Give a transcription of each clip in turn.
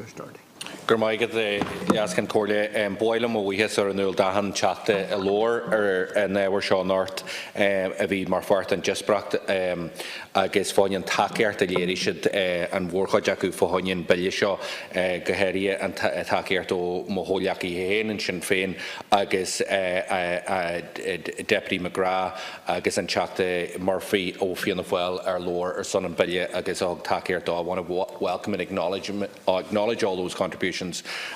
Pearse Doherty. Gurmaigad Yaskin Corley Boilam we has or Nul Dahan chat a lore and we're Sean North Avid Marfart and Jesbracht agus Fonian Takiart the Lierishid and Warhajaku Fohonian Belishaw Gaheria and Takiart o Moholiaki Hain and Sinn Féin agus Deputy McGrath agus and chat Murphy o Fianna Fáil our lore or son and Belia agus Og Takiart. I want to welcome and acknowledge all those contributions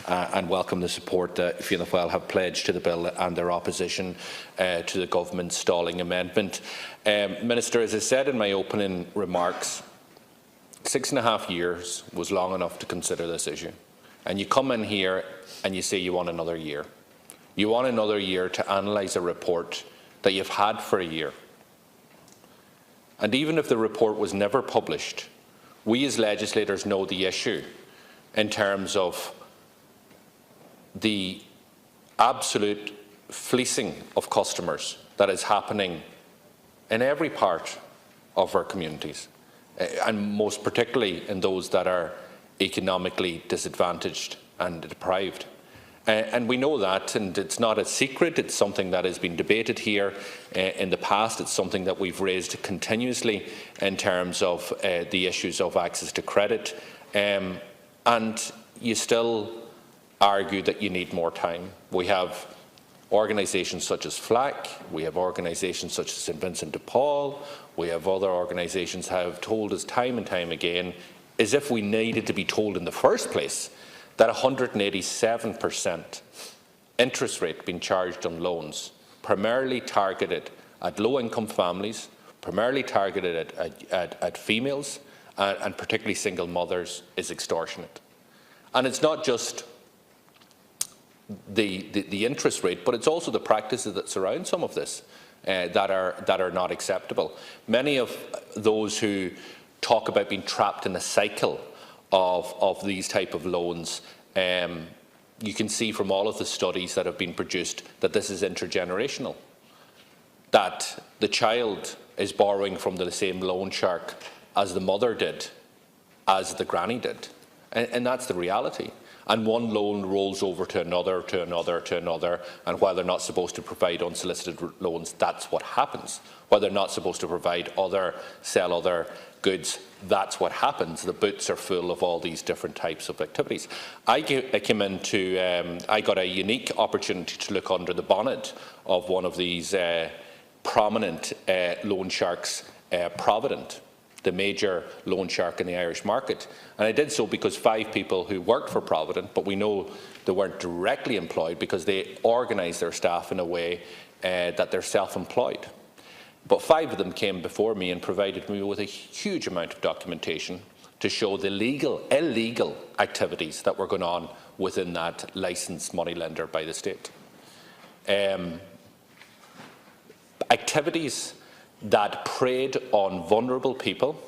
and welcome the support that Fianna Fáil have pledged to the bill and their opposition to the government's stalling amendment. Minister, as I said in my opening remarks, 6.5 years was long enough to consider this issue. And you come in here and you say you want another year. You want another year to analyse a report that you've had for a year. And even if the report was never published, we as legislators know the issue in terms of the absolute fleecing of customers that is happening in every part of our communities, and most particularly in those that are economically disadvantaged and deprived. And we know that, and it's not a secret. It's something that has been debated here in the past. It's something that we've raised continuously in terms of the issues of access to credit. And you still argue that you need more time. We have organisations such as FLAC, we have organisations such as St Vincent de Paul, we have other organisations have told us time and time again, as if we needed to be told in the first place, that 187% interest rate being charged on loans, primarily targeted at low-income families, primarily targeted at females, and particularly single mothers, is extortionate. And it's not just the interest rate, but it's also the practices that surround some of this that are not acceptable. Many of those who talk about being trapped in a cycle of these type of loans, you can see from all of the studies that have been produced that this is intergenerational, that the child is borrowing from the same loan shark as the mother did, as the granny did. And that's the reality. And one loan rolls over to another, to another, to another, and while they're not supposed to provide unsolicited loans, that's what happens. While they're not supposed to provide sell other goods, that's what happens. The boots are full of all these different types of activities. I got a unique opportunity to look under the bonnet of one of these prominent loan sharks, Provident, the major loan shark in the Irish market. And I did so because 5 people who worked for Provident, but we know they weren't directly employed because they organised their staff in a way that they're self-employed. But 5 of them came before me and provided me with a huge amount of documentation to show the illegal activities that were going on within that licensed moneylender by the state. Activities that preyed on vulnerable people,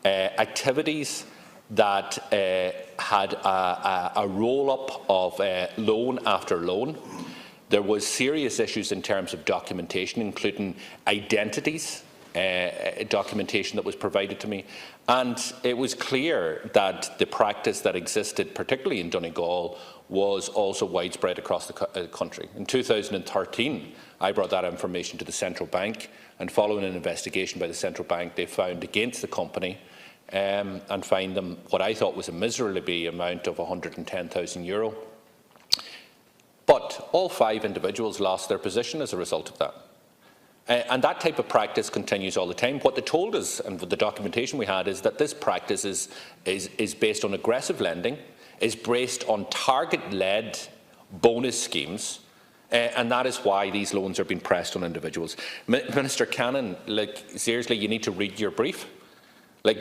activities that had a roll-up of loan after loan. There was serious issues in terms of documentation, including identities, documentation that was provided to me. And it was clear that the practice that existed, particularly in Donegal, was also widespread across the country. In 2013, I brought that information to the central bank, and following an investigation by the central bank, they found against the company and fined them what I thought was a miserable amount of €110,000. But all 5 individuals lost their position as a result of that. And that type of practice continues all the time. What they told us, and the documentation we had, is that this practice is based on aggressive lending, is based on target-led bonus schemes, and that is why these loans are being pressed on individuals. Minister Cannon, seriously, you need to read your brief.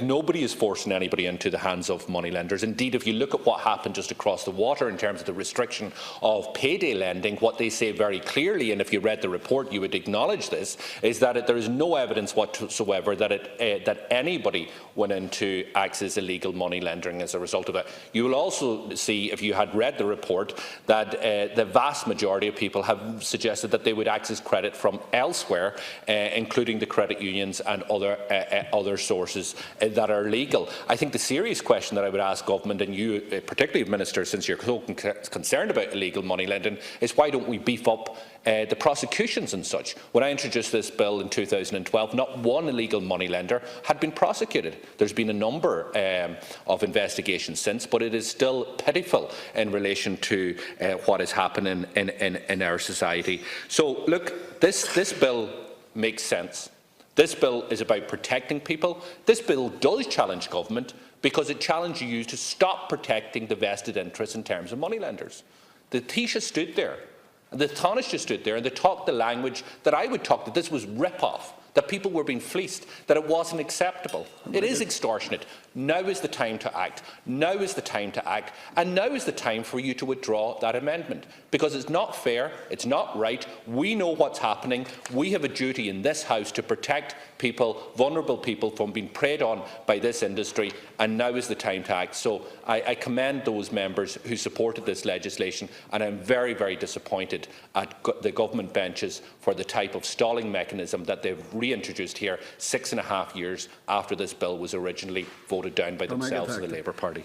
Nobody is forcing anybody into the hands of moneylenders. Indeed, if you look at what happened just across the water in terms of the restriction of payday lending, what they say very clearly, and if you read the report you would acknowledge this, is that there is no evidence whatsoever that anybody went into acts as illegal money lending as a result of it. You will also see, if you had read the report, that the vast majority of people have suggested that they would access credit from elsewhere, including the credit unions and other sources that are legal. I think the serious question that I would ask government, and you particularly, Minister, since you're so concerned about illegal money lending, is why don't we beef up the prosecutions and such? When I introduced this bill in 2012, not one illegal money lender had been prosecuted. There's been a number of investigations since, but it is still pitiful in relation to what is happening in our society. So, look, this bill makes sense. This bill is about protecting people. This bill does challenge government because it challenges you to stop protecting the vested interests in terms of moneylenders. The Taoiseach stood there, and the Taoiseach stood there, and they talked the language that I would talk, that this was rip-off, that people were being fleeced, that it wasn't acceptable. It is extortionate. Now is the time to act. Now is the time to act. And now is the time for you to withdraw that amendment. Because it's not fair, it's not right. We know what's happening. We have a duty in this House to protect people, vulnerable people, from being preyed on by this industry. And now is the time to act. So I commend those members who supported this legislation, and I'm very, very disappointed at the government benches for the type of stalling mechanism that they've reintroduced here 6.5 years after this bill was originally voted down by themselves and the Labour Party.